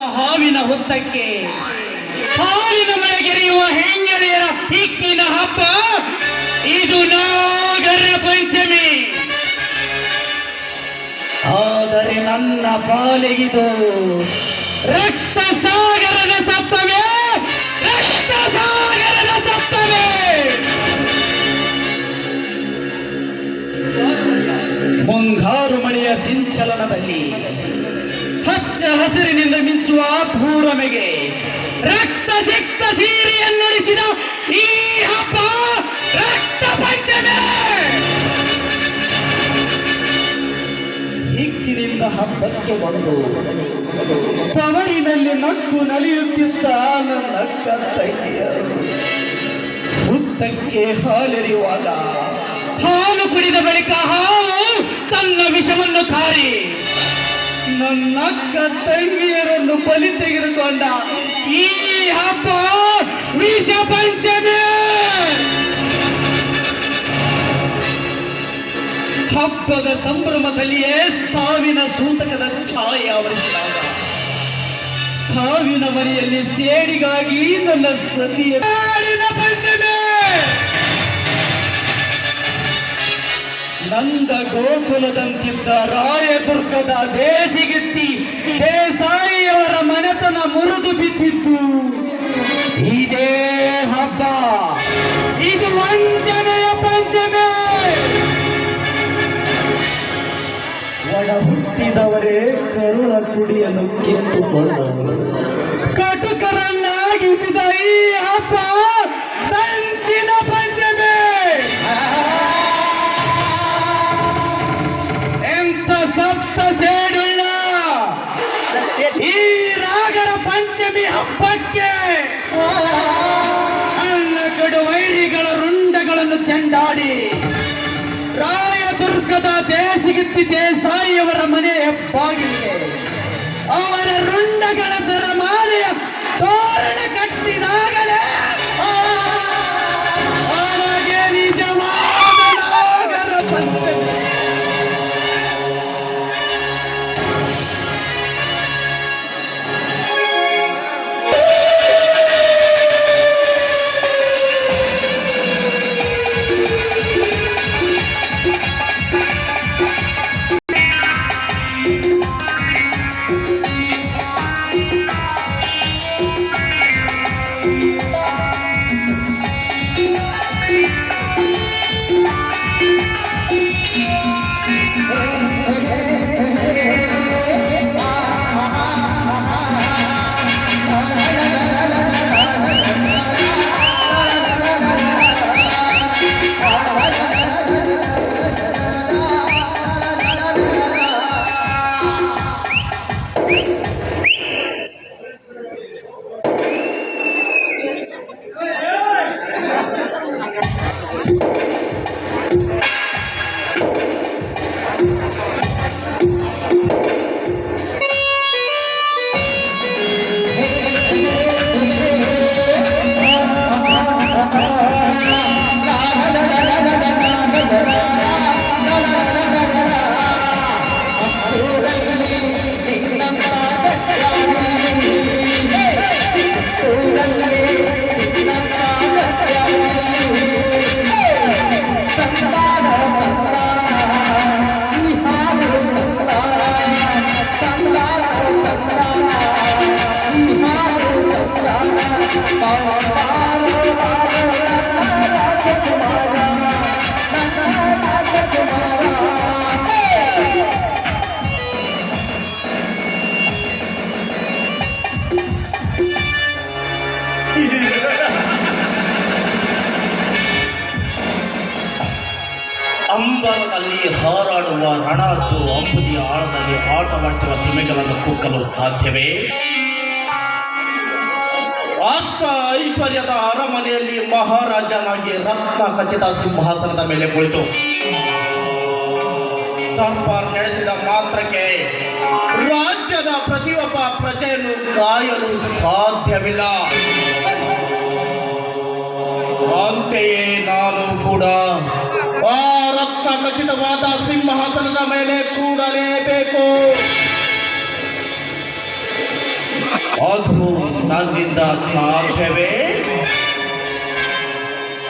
ಹಾವಿನ ಹುತ್ತಕ್ಕೆ ಹಾಲಿನ ಮಳೆಗೆರೆಯುವ ಹೆಂಗಳೆಯರ ಹಿಕ್ಕಿನ ಹಬ್ಬ ಇದು ನಾಗರ ಪಂಚಮಿ. ಆದರೆ ನನ್ನ ಪಾಲಿಗಿದು ರಕ್ತ ಸಾಗರದ ಸಪ್ತಮೇ, ರಕ್ತ ಸಾಗರದ ಸಪ್ತಮೇ. ಮುಂಗಾರು ಮಳೆಯ ಸಿಂಚಲನದ ಹಚ್ಚ ಹಸಿರಿನಿಂದ ಮಿಂಚುವ ಪೂರ್ವಮೆಗೆ ರಕ್ತ ಸಿಕ್ತ ಸೀರೆಯನ್ನುಡಿಸಿದ ಈ ಹಬ್ಬ ರಕ್ತ ಪಂಚಮಿ. ಹಿಕ್ಕಿನಿಂದ ಹಬ್ಬಕ್ಕೆ ಬಂದು ತವರಿನಲ್ಲಿ ನಕ್ಕು ನಲಿಯುತ್ತಿದ್ದ ನನ್ನ ತಂಗಿಯರು ಹುತ್ತಕ್ಕೆ ಹಾಲೆರೆಯುವಾಗ ಹಾಲು ಕುಡಿದ ಬಳಿಕ ಹಾವು ತನ್ನ ವಿಷವನ್ನು ಕಾರಿ ನನ್ನ ತಂಗಿಯರನ್ನು ಬಲಿ ತೆಗೆದುಕೊಂಡ ಈ ಹಬ್ಬ ವಿಷ ಪಂಚಮಿ. ಹಬ್ಬದ ಸಂಭ್ರಮದಲ್ಲಿಯೇ ಸಾವಿನ ಸೂತಕದ ಛಾಯೆ ಆವರಿಸಿದಾಗ ಸಾವಿನ ಮನೆಯಲ್ಲಿ ಸೇಡಿಗಾಗಿ ನನ್ನ ಸತಿಯ ಪಂಚಮಿ. ನಂದ ಗೋಕುಲದಂತಿದ್ದ ರಾಯದುರ್ಗದ ದೇಶಿಗಿತ್ತಿ ದೇಸಾಯಿಯವರ ಮನೆತನ ಮುರಿದು ಬಿದ್ದಿತ್ತು ಇದೇ ಹಬ್ಬ. ಇದು ವಂಚನೆಯ ಪಂಚಮಿ. ಒಡ ಹುಟ್ಟಿದವರೇ ಕರುಳ ಕುಡಿಯನ್ನು ಕಿತ್ತುಕೊಂಡವರು ಕಟುಕರನ್ನಾಗಿಸಿದ ಈ ಹಬ್ಬ ಸಂಚಿನ ಪಂಚಮಿ. ಸಪ್ತ ಸೇಡುಳ್ಳ ಈ ರಾಗರ ಪಂಚಮಿ ಹಬ್ಬಕ್ಕೆ ಅನ್ನ ಕಡು ವೈರಿಗಳ ರುಂಡಗಳನ್ನು ಚೆಂಡಾಡಿ ರಾಯದುರ್ಗದ ದೇಶಗಿತ್ತಿ ದೇಸಾಯಿಯವರ ಮನೆ ಹೆಬ್ಬಾಗಿಲಿಗೆ ಅವರ ರುಂಡಗಳ ಸರಮಾಲೆಯ ತೋರಣ ಕಟ್ಟಿದಾಗಲೇ ಅವರಿಗೆ ನಿಜವಾದ ನಾಗರ ಪಂಚಮಿ. ಅಂಬರದಲ್ಲಿ ಹಾರಾಡುವ ರಣದ್ದು ಅಂಬುದಿಯ ಆಳದಲ್ಲಿ ಆಟವಾಡ್ತಿರುವ ತಿಮಿಂಗಲನ್ನು ಕುಕ್ಕಲು ಸಾಧ್ಯವೇ? ಅಷ್ಟ ಐಶ್ವರ್ಯದ ಅರಮನೆಯಲ್ಲಿ ಮಹಾರಾಜನಾಗಿ ರತ್ನ ಖಚಿತ ಸಿಂಹಾಸನದ ಮೇಲೆ ಕುಳಿತು ದರ್ಬಾರ್ ನಡೆಸಿದ ಮಾತ್ರಕ್ಕೆ ರಾಜ್ಯದ ಪ್ರತಿಯೊಬ್ಬ ಪ್ರಜೆಯನ್ನು ಕಾಯಲು ಸಾಧ್ಯವಿಲ್ಲ. ಅಂತೆಯೇ ನಾನು ಕೂಡ ಆ ರತ್ನ ಖಚಿತವಾದ ಸಿಂಹಾಸನದ ಮೇಲೆ ಕೂಡಲೇಬೇಕು. ಅದು ನನ್ನಿಂದ ಸಾಧ್ಯವೇ?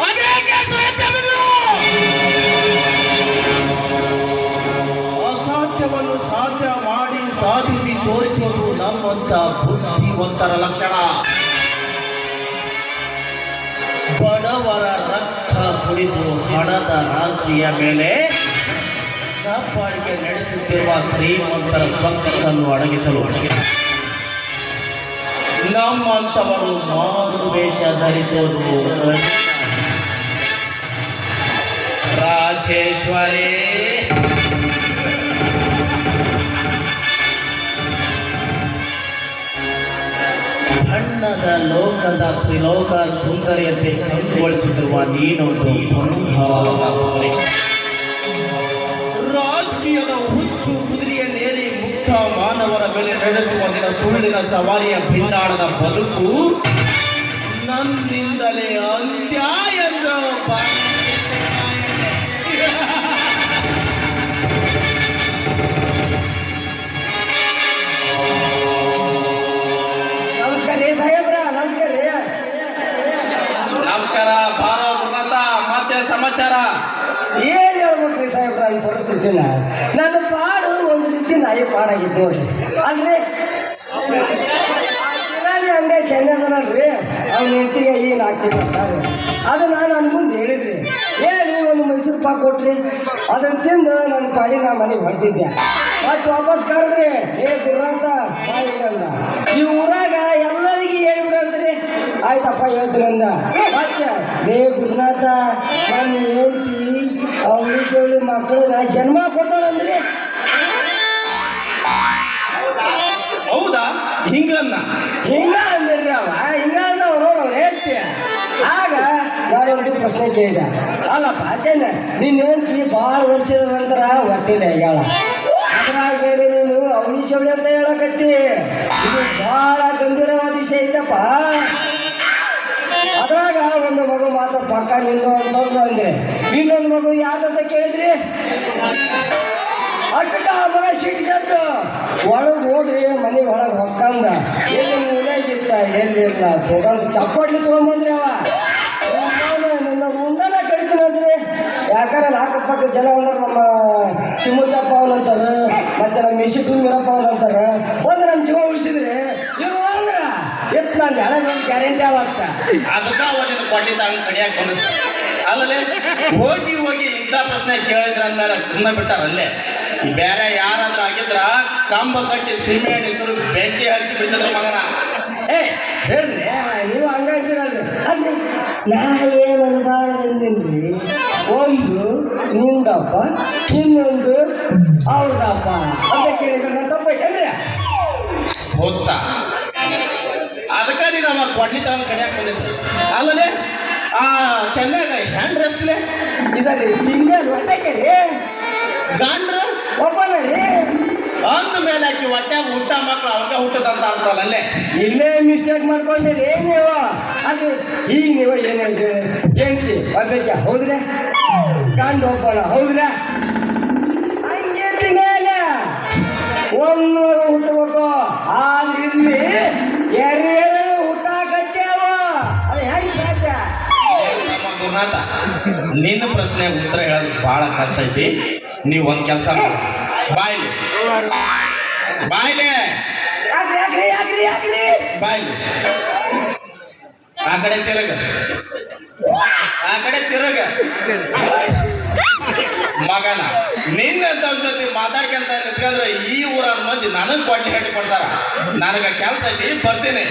ಅದೇಕೆ ಸಾಧ್ಯವಿಲ್ಲ? ಅಸಾಧ್ಯವನ್ನು ಸಾಧ್ಯ ಮಾಡಿ ಸಾಧಿಸಿ ತೋರಿಸುವುದು ನಮ್ಮಂತ ಬುದ್ಧಿವಂತರ ಲಕ್ಷಣ. ಬಡವರ ರಕ್ತ ಕುಡಿದು ಹಣದ ರಾಶಿಯ ಮೇಲೆ ದಬ್ಬಾಳಿಕೆ ನಡೆಸುತ್ತಿರುವ ಶ್ರೀಮಂತರ ಸಂಕಟವನ್ನು ಅಡಗಿಸಲು ನಮ್ಮಂಥವರು ಮಾರು ವೇಷ ಧರಿಸುವುದು ರಾಜೇಶ್ವರಿ. ಬಣ್ಣದ ಲೋಕದ ತ್ರಿಲೋಕ ಸುಂದರಿಯತೆ ಕಂಡುಗೊಳಿಸುತ್ತಿರುವ ನೀನೊಂದು ಬಂಧವಾದ ಕುದುರೆ. ರಾಜಕೀಯದ ಹುಚ್ಚು ಕುದುರೆಯನ್ನೇರಿ ಮುಕ್ತ ಮಾನವರ ಮೇಲೆ ನಡೆಸುವ ನಿನ್ನ ಸುಳ್ಳಿನ ಸವಾರಿಯ ಭಿನ್ನಾಣದ ಬದುಕು ನನ್ನಿಂದಲೇ ಅಂತ್ಯ ಎಂದು ನಮಸ್ಕಾರ ರೀ ಸಾಹೇಬ್ರ, ನಮಸ್ಕಾರ ರೀ. ನಮಸ್ಕಾರ. ಭಾರ ಗುರುನಾಥ, ಮತ್ತೆ ಸಮಾಚಾರ ಏನ್ ಹೇಳ್ಬೇಕ್ರಿ ಸಾಹೇಬ್ರ ನನ್ನ ಪರಿಸ್ಥಿತಿನ? ನನ್ನ ಪಾಡು ಒಂದು ರೀತಿ ನಾಯಿ ಪಾಡಾಗಿದ್ದು ನೋಡ್ರಿ. ಅಲ್ರಿ ಕಿರಾಣಿ ಅಂಗಡಿ ಚೆನ್ನದನಲ್ರಿ, ಅವ್ನ ಹೆಂಡತಿಗೆ ಏನು ಆಗ್ತಿಲ್ಲ ಅಂತಾರೆ. ಅದು ನಾನು ನನ್ನ ಮುಂದೆ ಹೇಳಿದ್ರಿ, ಹೇಳಿ ಒಂದು ಮೈಸೂರು ಪಾಕ್ ಕೊಟ್ರಿ. ಅದನ್ನ ತಿಂದು ನನ್ನ ಪಾಡಿ ನಾ ಮನೆಗೆ ಹೊಂಟಿದ್ದೆ. ಮತ್ತೆ ವಾಪಸ್ ಕರೆದ್ರಿ, ಏ ಗುರುನಾಥ ಬಾಯಿಲ್ಲ, ಈ ಊರಾಗ ಎಲ್ಲರಿಗೆ ಹೇಳಿಬಿಡು ಅಂದ್ರಿ. ಆಯ್ತಪ್ಪ ಹೇಳ್ತೀನಿ ಅಂದ. ಮತ್ತೆ ಏ ಗುರುನಾಥ ನನ್ನ ಹೇಳ್ತಿ ಅವಳಿ ಜೋಳಿ ಮಕ್ಕಳಿಗೆ ಜನ್ಮ ಕೊಡ್ತಾಳಂದ್ರಿ. ಹೌದಾ? ಹಿಂಗನ್ನ ಹಿಂಗ ಅಂದ್ರಿ ಅವ, ಹಿಂಗ ಅಂದವ್ರು ಅವ್ರು ಹೇಳ್ತಿ. ಆಗ ನಾನೊಂದು ಪ್ರಶ್ನೆ ಕೇಳಿದೆ, ಅಲ್ಲಪ್ಪ ಚಂದ ನಿನ್ನ ಹೆಂಡತಿ ಭಾಳ ವರ್ಷದ ನಂತರ ಹೊಟ್ಟಿಲ್ಲ ಹೇಳ, ಅದ್ರಾಗ ಬೇರೆ ನೀನು ಅವಳಿ ಜವಳಿ ಅಂತ ಹೇಳಕತ್ತಿ. ಇದು ಭಾಳ ಗಂಭೀರವಾದ ವಿಷಯ ಐತಪ್ಪ. ಅದ್ರಾಗ ಒಂದು ಮಗು ಮಾತ್ರ ಪಕ್ಕ ನಿಂದು ಅಂತಂದು ಅಂದ್ರೆ ಇನ್ನೊಂದು ಮಗು ಯಾರಂತ ಕೇಳಿದ್ರಿ. ಅಷ್ಟ ಮಗ ಸಿಟ್ಟಿಗೆದ್ದು ಒಳಗೆ ಹೋದ್ರಿ, ಮನೆಗೆ ಒಳಗೆ ಹೊಕ್ಕಂದ ಎಲ್ಲಿ ಮೂಲೆಗಿತ್ತ ಎಲ್ಲಿಲ್ಲ ತಗೊಂಡು ಚಪ್ಪಟ್ಲಿ ತೊಗೊಂಬಂದ್ರಿ. ಅವ ನನ್ನ ಮುಂದಾನ ಕಡಿತೀನಂದ್ರಿ. ಯಾಕಂದ್ರೆ ನಾಲ್ಕು ಪಕ್ಕ ಜನ ಅಂದ್ರೆ ನಮ್ಮ ಶಿವಮೂರ್ತಿಯಪ್ಪ ಅವನಂತಾರ, ಮತ್ತೆ ನಮ್ಮ ಮಿರಪ್ಪ ಅವನಂತಾರ. ಒಂದು ನಮ್ಮ ಜೀವ ಉಳಿಸಿದ್ರಿ, ಇಲ್ಲ ಅಂದ್ರೆ ಎತ್ ನಾನು ಹಣದ ಗ್ಯಾರಂಟಿ ಆವತ್ತ. ಅದಕ್ಕ ಅವನಿಗೆ ಕೊಡ್ಲಿದ್ದ ಹಂಗೆ ಕಡಿಯಾಕ ಬಂದಿತ್ತು ಅಲ್ಲೇ. ಹೋಗಿ ಹೋಗಿ ಇಂಥ ಪ್ರಶ್ನೆ ಕೇಳಿದ್ರ ಅಂದ್ಮೇಲೆ ಸುಮ್ಮನೆ ಬಿಟ್ಟಾರಲ್ಲೇ. ಬೇರೆ ಯಾರಾದ್ರೂ ಆಗಿದ್ರ ಕಂಬ ಕಟ್ಟಿ ಸೀಮೆ ಎಣ್ಣೆ ಬೆಂಕಿ ಹಚ್ಚಿ ಬಿಡ್ತದ ಮಗನ. ಏ ಹೇಳ್ರಿ, ನೀವು ಹಂಗಂತೀರಲ್ರಿ. ಅಂದ್ರೆ ನಾ ಏನು ಅನ್ಬಾರ್ದಂದಿನ್ರಿ. ಒಂದು ನಿಂದಪ್ಪ, ಇನ್ನೊಂದು ಅವ್ರದಪ್ಪ ಅಂತ ಕೇಳಿದ್ರೆ ನಾನು ತಪ್ಪೈತೇನ್ರಿ? ಹುಚ್ಚ. ಅದಕ್ಕ ನೀನು ಅವಾಗ ಕೊಡ್ಲಿ ತಗೊಂಡು ಕಡಿಯಾಕ ಬಂದಿತ್ತು ಅಲ್ಲೇ. ಆ ಚೆನ್ನಾಗ ಹ್ಯಾಂಡ್ ರೆಸ್ಟ್ಲೆ ಇದರಿ ಸಿಂಗಲ್ ಹೊಟ್ಟೆಗೆ ರೀ, ಗಂಡ್ರ ಒಬ್ಬನ ರೀ. ಅಂದ ಮೇಲೆ ಆಕಿ ಹೊಟ್ಟೆಗ ಹುಟ್ಟ ಮಕ್ಳು ಅವಾಗ ಹುಟ್ಟದಂತ ಅರ್ಥಲ್ಲ ಅಲ್ಲೇ. ಇಲ್ಲೇ ಮಿಸ್ಟೇಕ್ ಮಾಡ್ಕೊಂಡಿರಿ ನೀವು. ಅದು ಈಗ ನೀವು ಏನು ಹೇಳ್ತೀರಿ? ಹೆಂಡ್ತಿ ಒಬ್ಬಕ್ಕೆ ಹೌದ್ರಾ, ಗಂಡು ಒಬ್ಬನ ಹೌದ್ರಾ? ಹಂಗೆ ತಿಂಗಳ ಒಂದು ಮಗ ಹುಟ್ಟಬೇಕು. ಆದ್ರೆ ಇಲ್ಲಿ ಎರಡು ಹುಟ್ಟಾಕತ್ತೇವ, ಅದು ಹೆಂಗೆ ಸಾಧ್ಯ? ಗುರುನಾಥ, ನಿನ್ನ ಪ್ರಶ್ನೆಗೆ ಉತ್ತರ ಹೇಳೋದು ಭಾಳ ಕಷ್ಟ ಐತಿ. ನೀವು ಒಂದು ಕೆಲಸ ಮಾಡಿ, ಬಾಯ್ಲಿ ಬಾಯ್ಲೆ ಯಾಕ್ರಿ ಯಾಕ್ರಿ ಯಾಕ್ರಿ ಯಾಕ್ರಿ ಬಾಯ್ಲಿ ಆ ಕಡೆ ತಿರುಗ, ಆ ಕಡೆ ತಿರುಗ. ಮಗನ ನಿನ್ನಂತ ಜೊತೆ ಮಾತಾಡ್ಕೊಂತ ನಿಂತ್ಕೊಂಡ್ರೆ ಈ ಊರ ಮಂದಿ ನನಗೆ ಕೊಡ್ಲಿ ಹೇಳಿ ಕೊಡ್ತಾರ. ನನಗೆ ಕೆಲಸ ಐತಿ, ಬರ್ತೀನಿ.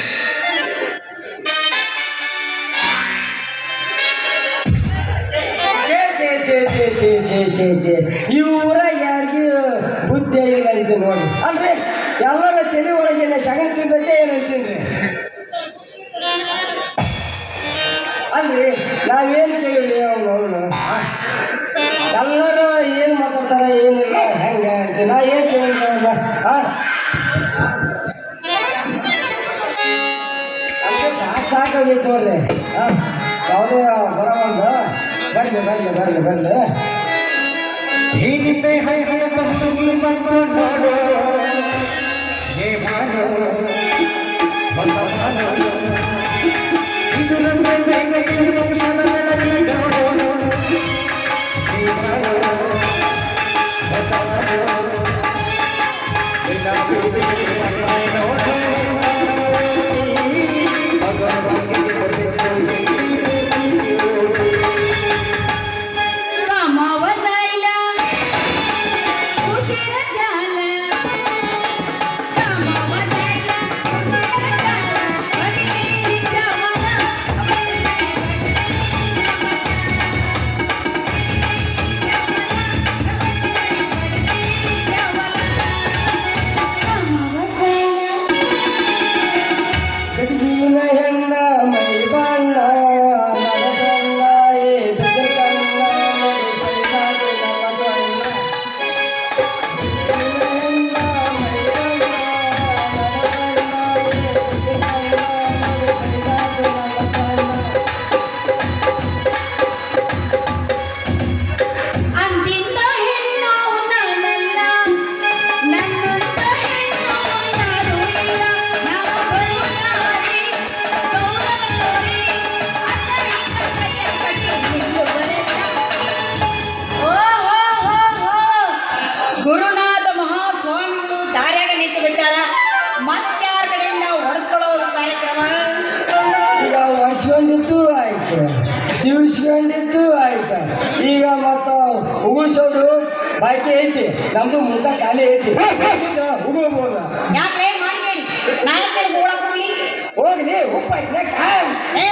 ಈ ಊರಾಗ ಯಾರಿಗೂ ಬುದ್ಧಿ ಇಲ್ಲ ಅಂತ ನೋಡಿ. ಅಲ್ರಿ ಎಲ್ಲರ ತಲೆ ಒಳಗಿನ ಸಗಣಿ ತಿಂಬತ್ತೆ ಏನಂತೀನ್ರಿ? ಅಲ್ರಿ ನಾವೇನು ಕೇಳಿರಿ ಅವನು ಎಲ್ಲರೂ ಏನು ಮಾತಾಡ್ತಾರ ಏನಿಲ್ಲ ಹೆಂಗ ಅಂತ ನಾ ಏನು ಕೇಳಿಲ್ಲ. ಸಾಕಾಗೈತೆ ನೋಡ್ರಿ. ಯಾವುದೇ ಬರೋವಂಗ ಬರ್ಲಿ ಬರ್ಲಿ ಬರ್ಲಿ ಬರ್ಲಿ. ಈ ನಿಂಬೆ ಹಣ್ಣಿನ ತಂದು ಬಂದು ನೋಡು, ಹೇ ಮಾಡು ಗದಗಿನ ಹೆಣ್ಣ ಮೈ ಬಣ್ಣ ನನಸಣ್ಣ ಏ ಬೆದಕಣ್ಣ ನಡೆಸೈದಾಗಿ ನಮ್ಮ ಸಣ್ಣ. ಗದಗಿನ ಹೆಣ್ಣ ಮೈ ಬಣ್ಣ ನನಸಣ್ಣ ಏ ಬೆದಕಣ್ಣ ನಡೆಸೈದಾಗಿ ನಮ್ಮ ಸಣ್ಣ. ಅಂತಿಂದ ಹೆಣ್ಣು ನಾನಲ್ಲ, ನನ್ನಂತ ಹೆಣ್ಣು ಯಾರೂ ಇಲ್ಲ. ನಾವು ಬರುತ್ತಾರೆ ಗೌರವರಿ, ಅತ್ತರಿ ಕಟ್ಟೆಯ ಕಟ್ಟಿ ನಿಲ್ಲುವರೆಲ್ಲ. ಓ ಹೋ ಹೋ ಹೋ, ಗುರುನಾಥ ಮಹಾಸ್ವಾಮಿಗಳು ದಾರ್ಯಾಗ ನಿಂತು ಬಿಟ್ಟಾರ. ಮತ್ಯಾರ ಕಡೆಯಿಂದ ಹೊಡೆಸ್ಕೊಳ್ಳೋದು ಕಾರ್ಯಕ್ರಮ. ಈಗ ವರ್ಷಕೊಂಡಿದ್ದು ಆಯ್ತು, ದಿವ್ಸ್ಕೊಂಡಿದ್ದು ಆಯ್ತು. ಈಗ ಮತ್ತ ಉಗಿಸೋದು ಬಾಕಿ ಐತಿ, ನಮ್ದು ಮುಖ ಖಾಲಿ ಐತಿ. ಉಗುಳ್ಬೋದು. ಯಾಕೆ ಮಾಡಿ ನಾಲ್ಕು ಹೋಗಕ್ ಹೋಗ್ಲಿ. ಹೋಗ್ಲಿ ಉಪ್ಪ ಐತ್ನಾಕ. ಏ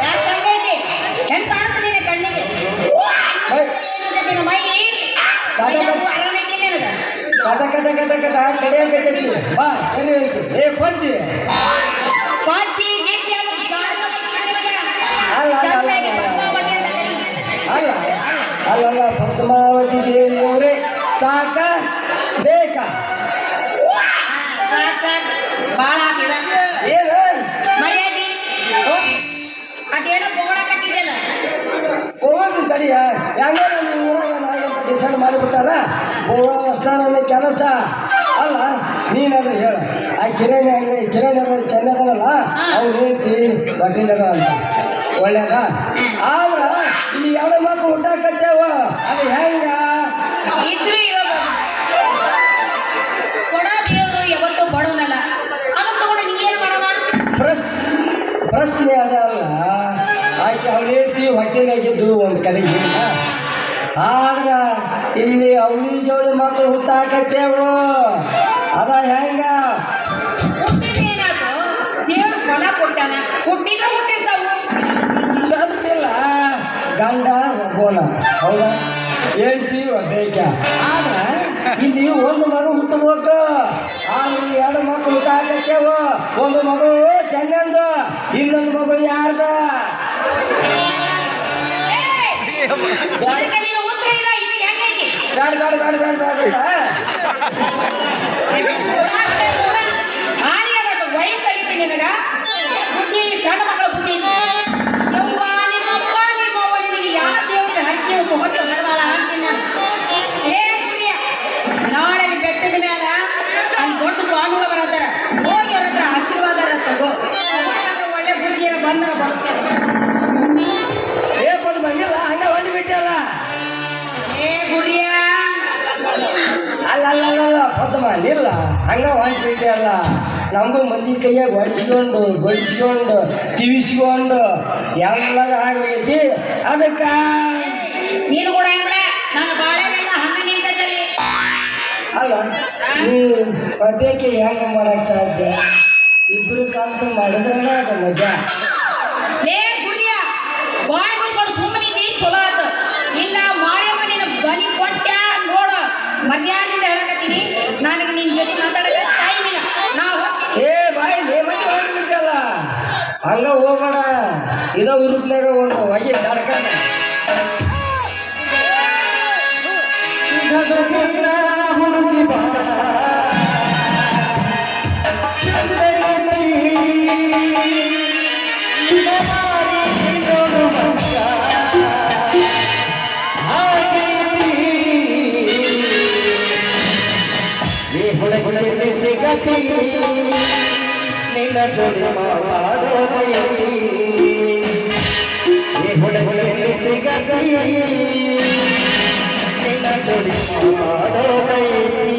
ಯಾಕೆ ಕಂಡೈತಿ ಹೆಂಗ್ ಕಾಣಿಸ್ತು ನಿನ್ನ ಕಣ್ಣಿಗೆ? ಏನಂತ ನಿನ್ನ ಮೈ ಆರಾಮೈತಿ ನಿನಗ? ಕಟ ಕಟ ಕಟ ಕಟ ಕಡಿಯಾಕೈತಿ. ಬಾ ಸರಿ ಐತಿ. ಏ ಬಂದಿ ಪಾತಿ ಗಿಟ್ಟಿ ಅದು ಅಲ್ಲ, ಚಂದಾಗಿ ಪದ್ಮಾವತಿ ಅಂತ ಕರೀ. ಅಲ್ಲ ಅಲ್ಲಲ್ಲ ಪದ್ಮಾವತಿ ದೇವಿಯವರೇ ಸಾಕ ಬೇಕಾ? ಸಾಕ್ ಸಾಕ್ ಭಾಳ ಆತಿದ ಏನು ಮರ್ಯಾದಿ. ಅದೇನೋ ಬೊಗಳಕತ್ತಿದ್ದಲ್ಲ. ಹೋಗೋದು ತಡಿಯ ಹೆಂಗಾರ ನೀವು ಊರಾಗ ನಾಗಂತ ಡಿಸೈಡ್ ಮಾಡಿಬಿಟ್ಟಾರ. ಹೋಗೋ ಅಷ್ಟ ನನ್ನ ಕೆಲಸ ಅಲ್ಲ. ನೀನಾದ್ರೂ ಹೇಳು, ಆ ಕಿರಣಿ ಅಂಗಡಿ ಕಿರಣಿ ಅಂಗಡಿ ಚೆನ್ನದನಲ್ಲ ಅವ್ನು ಹೇಳ್ತಿ ಬಟ್ಟಿಲದ ಅಂತ ಒಳ್ಳೇದ. ಆದ್ರ ಇಲ್ಲಿ ಎರಡು ಮಕ್ಕಳು ಹುಟ್ಟಾಕತ್ತೇವ, ಅದು ಹೆಂಗ? ಇದ್ರು ಇರೋದು ಕೊಡ ದೇವರು ಯಾವತ್ತೂ ಬಡವನಲ್ಲ. ಅದನ್ನ ತಗೊಂಡು ನೀ ಏನು ಮಾಡವ? ಪ್ರಶ್ನೆ ಅದಲ್ಲ. ಆಕೆ ಅವ್ನು ಹೇಳ್ತಿ ಹೊಟ್ಟೆಗಾಗಿದ್ದು ಒಂದು ಕಡೆಗೆ. ಆದ್ರ ಇಲ್ಲಿ ಅವಳಿ ಜೋಡಿ ಮಕ್ಕಳು ಹುಟ್ಟಾಕತ್ತೇವು, ಅದ ಹೆಂಗ? ಹುಟ್ಟಿದೇನಾದ್ರು ದೇವ್ರು ಫಲ ಕೊಟ್ಟಾನ. ಹುಟ್ಟಿದ್ರೆ ಹುಟ್ಟಿರ್ತಾವು. ತಪ್ಪಿಲ್ಲ, ಗಂಡ ಒಬ್ಬನ ಹೌದಾ, ಹೇಳ್ತಿ ಒಬ್ಬೇಕ. ಆದ್ರ ಇಲ್ಲಿ ಒಂದು ಮಗು ಹುಟ್ಟಬೇಕು. ಆದ್ರೆ ಎರಡು ಮಕ್ಕಳು ಹುಟ್ಟಾಕತ್ತೇವು. ಒಂದು ಮಗು ಚೆನ್ನಂದು, ಇನ್ನೊಂದು ಮಗು ಯಾರ್ದ? ಇದಕ್ಕೆ ನೀನು ಉತ್ತರ ಇಲ್ಲ. ಇದು ಹೆಂಗೈತಿ? ಬೇಡ ಬೇಡ ಬೇಡ ಬೇಡ ಬೇಡ. ಹಾನಿಯಾಗಟ್ಟು ವಯಸ್ಸಾಗೈತಿ ನಿನಗ. ಬುದ್ಧಿ ಸಣ್ಣ ಮಕ್ಕಳ ಬುದ್ಧಿ ಐತಿ. ಯವ್ವ ನಿಮ್ಮಪ್ಪ ನಿಮ್ಮವ್ವ ನಿನಗೆ ಯಾವ ದೇವ್ರ ಹರಕೆ ತಗೊಂಡು ಬರವಾಳ ಅಂತೀನಿ ನಾನು. ಏ ಸೂರ್ಯ, ನಾಳೆ ನೀ ಬೆಟ್ಟದ ಮ್ಯಾಲ ಅಲ್ಲಿ ದೊಡ್ಡ ಸ್ವಾಮಿಗಳು ಬರತ್ತಾರ. ಹೋಗಿ ಅವ್ರ ಹತ್ರ ಆಶೀರ್ವಾದ ತಗೋ. ಒಳ್ಳೆ ಬುದ್ಧಿಯನ್ನು ಬಂದ್ರ ಬರುತ್ತೇನೆ. ಏಪದು ಬಂದಿಲ್ಲ, ಹಂಗ ಹೊಂದು ಬಿಟ್ಟಲ್ಲ. ಏ ಗುರಿಯ, ಅಲ್ಲ ಪದ್ಮ ನಿಲ್ಲ, ಹಂಗ ಹೊಂಟು ಬಿಟ್ಟಲ್ಲ. ನಮಗೂ ಮಂದಿ ಕೈಯಾಗ ಹೊಡಿಸ್ಕೊಂಡು ಬಡಿಸ್ಕೊಂಡು ತಿವಿಸ್ಕೊಂಡು ಎಲ್ಲ ಆಗೋಗೈತಿ. ಅದಕ್ಕ ನೀನು ಕೂಡ ಏನ್ಬಿಡ ನನ್ನ ಬಾಳೆಹಣ್ಣ ಹಣ್ಣು ನಿಂತದಲ್ಲಿ. ಅಲ್ಲ ನೀ ಪದ್ಯಕ್ಕೆ ಹೆಂಗ ಮಾಡಕ್ ಸಾಧ್ಯ? ಇಬ್ರು ಕಾಂತ ಮಾಡಿದ್ರಲ್ಲ ಅದು ಮಜಾ. ಲೇ ಗುರಿಯ, ಬಾಯ್ ಮುಚ್ಕೊಂಡು ಸುಮ್ಮನಿದ್ದಿ ಚಲೋ ಆತು. ಇಲ್ಲ ಮಾರಮ್ಮ ನಿನ್ನ ಬಲಿ ಕೊಟ್ಟ ನೋಡು. ಮಧ್ಯಾಹ್ನದಿಂದ ಹೇಳಕತ್ತೀನಿ, ನನಗೆ ನಿನ್ನ ಜೊತೆ ಮಾತಾಡಕ್ಕೆ ಟೈಮ್ ಇಲ್ಲ. ನಾವು ಏ ಬಾಯ್ ನೀ ಮತ್ತೆ ಹೊಂಟ್ಬಿಟ್ಟಲ್ಲ, ಹಂಗ ಹೋಗ್ಬೇಡ. ಇದ ಉರುಪ್ನಾಗ ಒಂದು ಹೊಗೆ ನಡ್ಕೊಂಡ ನಿನ್ನ ಜೋಡಿ ಮಾತಾಡೋದೈತಿ ಈ ಹುಡುಗಿಯಲ್ಲಿ ಸಿಗತಿ ನಿನ್ನ ಜೋಡಿ ಮಾತಾಡೋದೈತಿ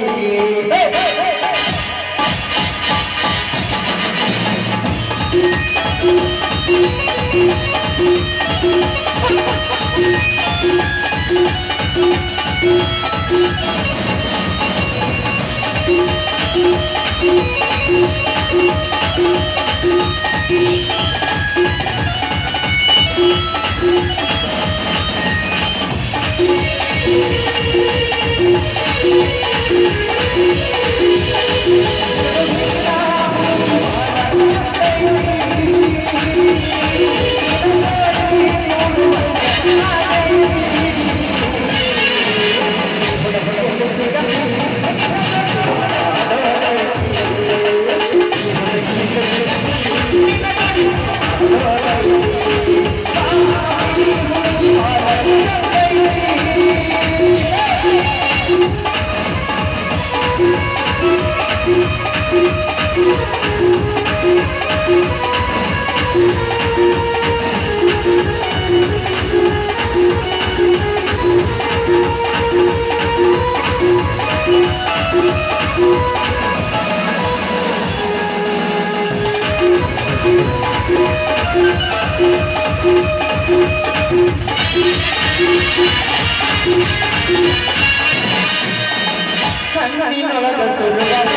ಕಣ್ಣಿನೊಳಗ ಸುಡುವ